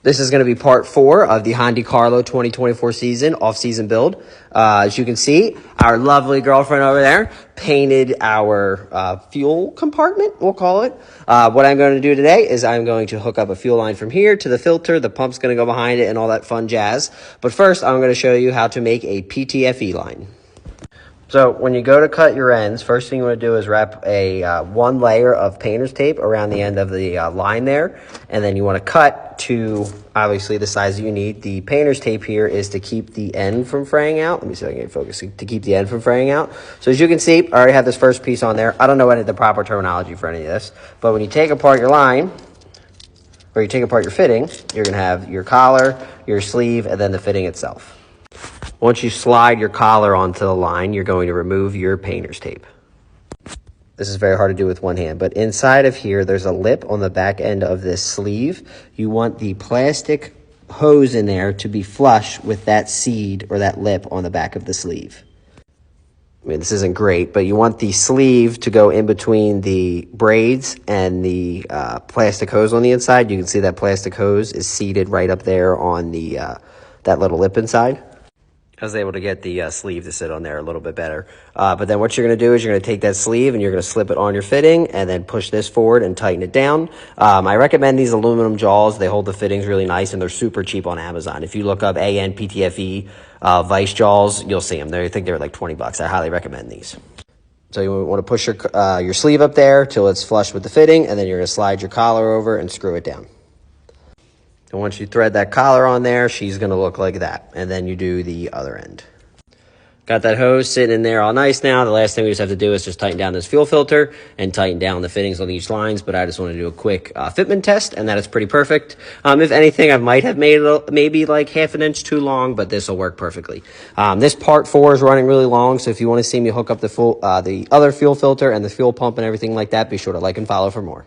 This is going to be part 4 of the Hyundai Carlo 2024 season, off-season build. As you can see, our lovely girlfriend over there painted our fuel compartment, we'll call it. What I'm going to do today is I'm going to hook up a fuel line from here to the filter. The pump's going to go behind it and all that fun jazz. But first, I'm going to show you how to make a PTFE line. So when you go to cut your ends, first thing you want to do is wrap a one layer of painter's tape around the end of the line there. And then you want to cut to, obviously, the size that you need. The painter's tape here is to keep the end from fraying out. Let me see if I can get focus. To keep the end from fraying out. So as you can see, I already have this first piece on there. I don't know any of the proper terminology for any of this. But when you take apart your line, or you take apart your fitting, you're going to have your collar, your sleeve, and then the fitting itself. Once you slide your collar onto the line, you're going to remove your painter's tape. This is very hard to do with one hand, but inside of here, there's a lip on the back end of this sleeve. You want the plastic hose in there to be flush with that seed or that lip on the back of the sleeve. I mean, this isn't great, but you want the sleeve to go in between the braids and the plastic hose on the inside. You can see that plastic hose is seated right up there on the that little lip inside. I was able to get the sleeve to sit on there a little bit better. But then what you're going to do is you're going to take that sleeve and you're going to slip it on your fitting and then push this forward and tighten it down. I recommend these aluminum jaws. They hold the fittings really nice and they're super cheap on Amazon. If you look up AN PTFE vice jaws, you'll see them. I think they're like 20 bucks. I highly recommend these. So you want to push your sleeve up there till it's flush with the fitting, and then you're going to slide your collar over and screw it down. And once you thread that collar on there, she's going to look like that. And then you do the other end. Got that hose sitting in there all nice now. The last thing we just have to do is just tighten down this fuel filter and tighten down the fittings on each lines. But I just want to do a quick fitment test, and that is pretty perfect. If anything, I might have made it maybe like half an inch too long, but this will work perfectly. This part 4 is running really long, so if you want to see me hook up the other fuel filter and the fuel pump and everything like that, be sure to like and follow for more.